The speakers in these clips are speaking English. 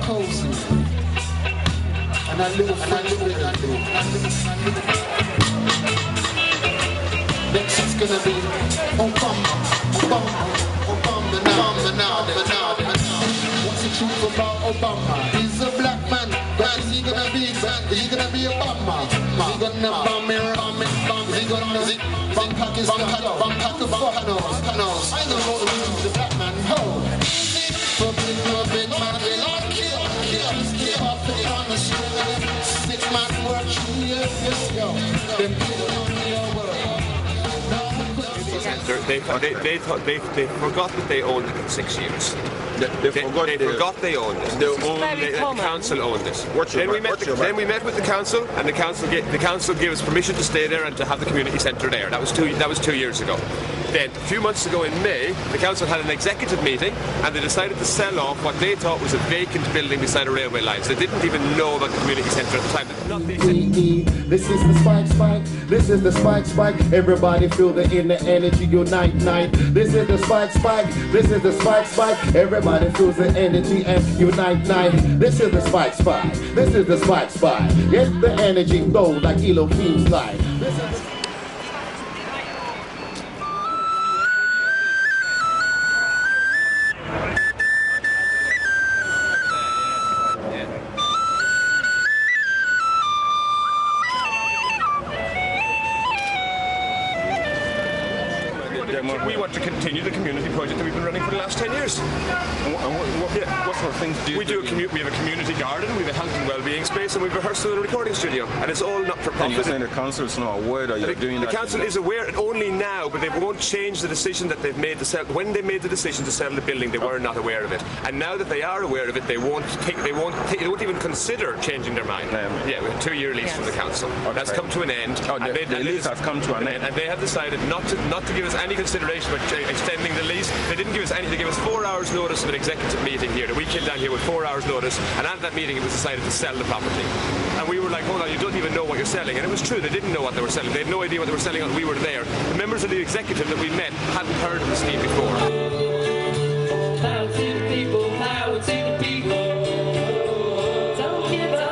cozy. And that little next it's gonna be Obama now. What's the truth about Obama? He's a black man, but is he gonna be exact? Is he gonna be Obama? Is he gonna bomb Iran? Is he gonna bomb Pakistan? Bomb Panos? I don't know the truth of the black man. Ho! For big man, they like kill. Keep up it on the street. 6 months work, 2 years, yo. Them people on your world. They forgot that they owned it in 6 years. They forgot they owned it. The council owned it. Then we met with the council, and the council gave us permission to stay there and to have the community centre there. That was 2 years ago. Then, a few months ago in May, the council had an executive meeting, and they decided to sell off what they thought was a vacant building beside the railway lines. They didn't even know about the community centre at the time. This is the spike. This is the spike. Everybody feel the inner energy unite. This is the spike. This is the spike. Everybody feels the energy and unite. This is the spike. This is the spike. Yes, the energy flow like Elohim's light. We want to continue the community project that we've been running for the last 10 years. What sort of things do you do? We have a community garden, we have a health and well-being space, and we have a rehearsal and a recording studio. And it's all not for profit. And you're saying the council is not aware that you're doing that? The council is aware only now, but they won't change the decision that they've made to sell. When they made the decision to sell the building, they were not aware of it. And now that they are aware of it, they won't even consider changing their mind. Yeah, we have a 2-year lease from the council. Okay. That's come to an end. Oh, the lease has come to an end. And they have decided not to give us any consideration about extending the lease. They didn't give us any. They gave us 4 hours notice of an executive meeting here. We came down here with 4 hours notice, and at that meeting it was decided to sell the property. And we were like, hold on, you don't even know what you're selling. And it was true, they didn't know what they were selling. They had no idea what they were selling until we were there. The members of the executive that we met hadn't heard of the scheme before. Power to the people, power to the people. Don't give up.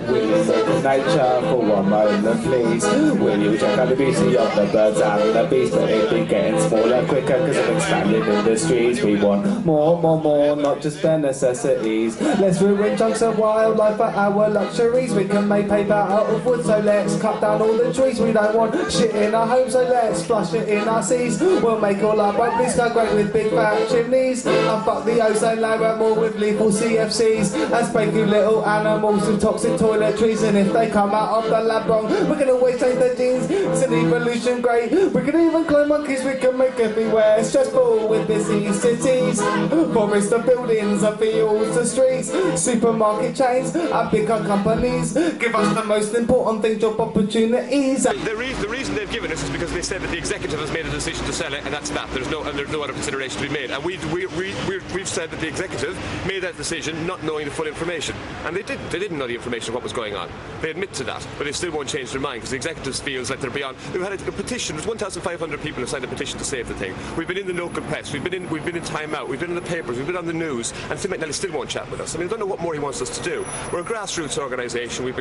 Will you look at nature for 1 moment, please? Will you check out the beauty of the birds and the bees? But they've been getting smaller quicker because of expanding industries. We want more, not just bare necessities. Let's ruin chunks of wildlife for our luxuries. We can make paper out of wood, so let's cut down all the trees. We don't want shit in our homes, so let's flush it in our seas. We'll make all our blue sky great with big fat chimneys. And fuck the ozone layer more with lethal CFCs. And spank you little animals with toxic toiletries. And if they come out of the lab wrong, we can always change their genes. It's an evolution great. We can even clone monkeys, we can make everywhere stressful with busy cities. Forests of buildings and fields and streets. Supermarket chains and bigger companies give us the most important thing, job opportunities. The reason they've given us is because they said that the executive has made a decision to sell it, and that's that. There's no other consideration to be made. And we've said that the executive made that decision not knowing the full information. And they didn't. They didn't know the information of what was going on. They admit to that, but they still won't change their mind because the executive feels like they're beyond. We've had a petition. There's 1,500 people who signed a petition to save the thing. We've been in the local press. We've been in Time Out. We've been in the papers. We've been on the news. And Tim McNally still won't chat with us. I mean, I don't know what more he wants us to do. We're a grassroots organisation. We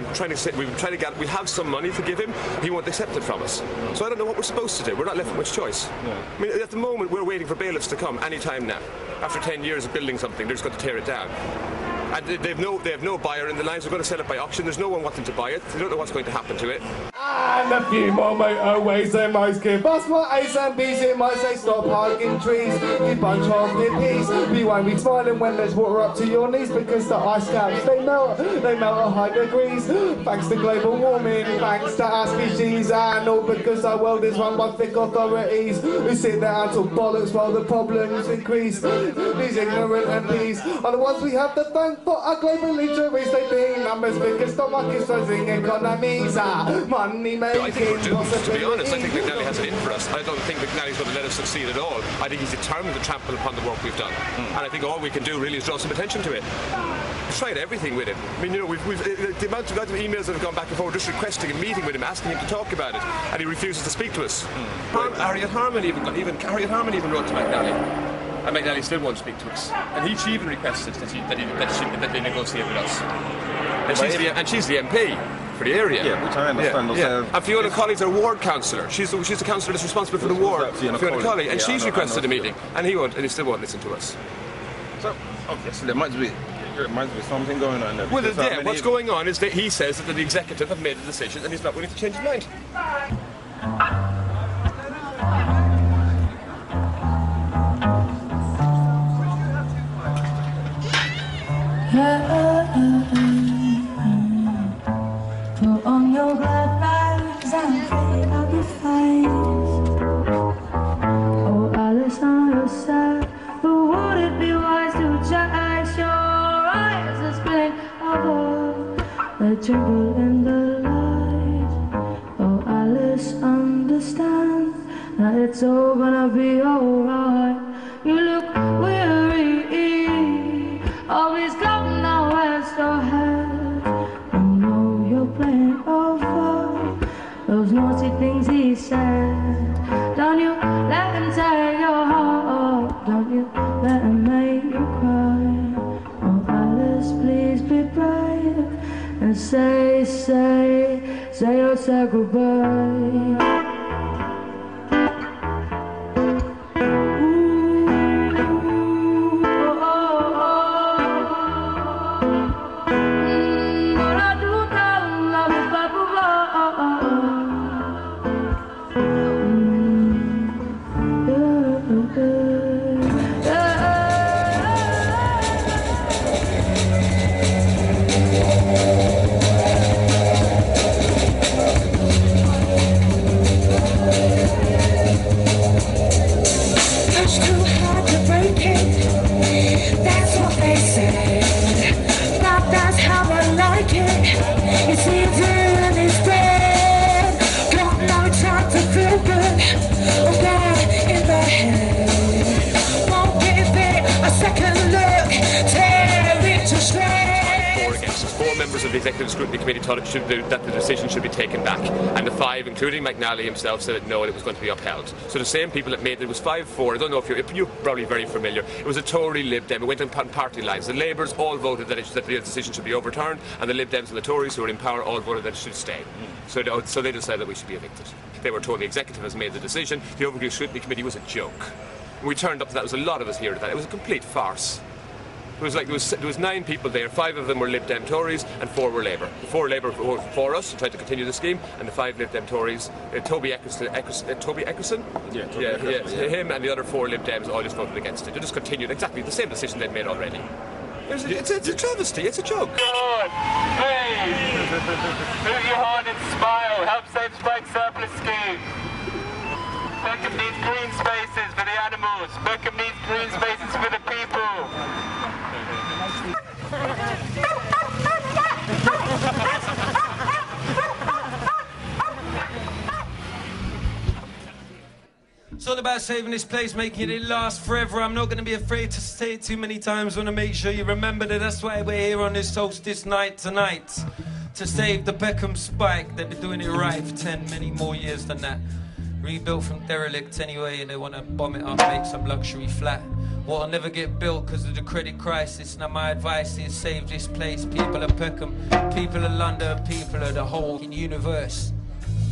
have some money to give him. He won't accept it from us. So I don't know what we're supposed to do. We're not left with much choice. Yeah. I mean, at the moment, we're waiting for bailiffs to come any time now. After 10 years of building something, they're just going to tear it down. And they have no buyer in the lines. We're going to sell it by auction. There's no one wanting to buy it. They don't know what's going to happen to it. And a few more motorways than most give us more A's and B's. It might say stop hugging trees, you bunch of hippies. You won't be smiling when there's water up to your knees, because the ice caps, they melt at high degrees. Thanks to global warming, thanks to our species, and all because our world is run by thick authorities who sit there and talk bollocks while the problems increase. These ignorant MPs are the ones we have to thank for our global injuries. They being numbers because the market's rising economies are money making. I think we're doomed, to be honest. I think McNally has it in for us. I don't think McNally's going to let us succeed at all. I think he's determined to trample upon the work we've done. And I think all we can do really is draw some attention to it. We've tried everything with him. I mean, you know, the amount of emails that have gone back and forward just requesting a meeting with him, asking him to talk about it, and he refuses to speak to us. Harriet Harman even wrote to McNally, and McNally still won't speak to us. And she even requested that they negotiate with us. And she's the MP for the area. Yeah, which I understand. And Fiona Colley's our ward councillor. She's the councillor that's responsible for the ward. Fiona Colley, and she's requested a meeting, and he still won't listen to us. So obviously there might be something going on there. Well, what's going on is that he says that the executive have made a decision and he's not willing to change his mind. Put on your black rags and free up your face. Oh, Alice, on your side, but would it be wise to chase your eyes and split above the twinkle in the light? Oh, Alice, understand that it's all gonna be alright. You look weary, always got nowhere to head. Playing over those naughty things he said. Don't you let him take your heart, don't you let him make you cry. Oh, Alice, please be brave and say your goodbye. Members of the Executive Scrutiny Committee thought that the decision should be taken back, and the 5, including McNally himself, said that no, it was going to be upheld. So the same people that made it was 5-4. I don't know if you're probably very familiar. It was a Tory Lib Dem. It went on party lines. The Labours all voted that the decision should be overturned, and the Lib Dems and the Tories, who were in power, all voted that it should stay. So they decided that we should be evicted. They were told the Executive has made the decision. The Overview Scrutiny Committee was a joke. We turned up to that. There was a lot of us here to that. It was a complete farce. It was like there was 9 people there. 5 of them were Lib Dem Tories and 4 were Labour. The 4 Labour were for us and tried to continue the scheme, and the 5 Lib Dem Tories, Toby Eckerson, him and the other 4 Lib Dems all just voted against it. They just continued exactly the same decision they'd made already. It's a travesty. It's a joke. God, please, move your hand and smile. Help Save Spike Surplus Scheme. Beckham needs green spaces for the animals. Beckham needs green spaces for the people. It's all about saving this place, making it last forever. I'm not going to be afraid to say it too many times. I want to make sure you remember that. That's why we're here on this solstice night tonight, to save the Beckham Spike. They've been doing it right for 10, many more years than that. Rebuilt from derelict anyway, and they want to bomb it up, make some luxury flat. What'll never get built because of the credit crisis. Now my advice is save this place. People of Peckham, people of London, people of the whole universe.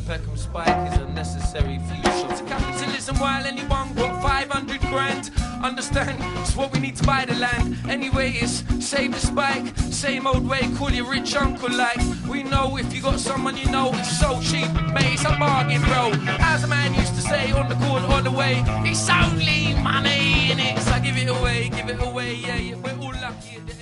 Peckham Spike is a necessary future to capitalism. While anyone got 500 grand, understand it's what we need to buy the land. Anyway, it's save the Spike, same old way, call you rich uncle like. We know if you got someone you know, it's so cheap, mate, it's a bargain, bro. As a man used to say on the corner or the way, it's only money, innit? So give it away, yeah, we're all lucky at the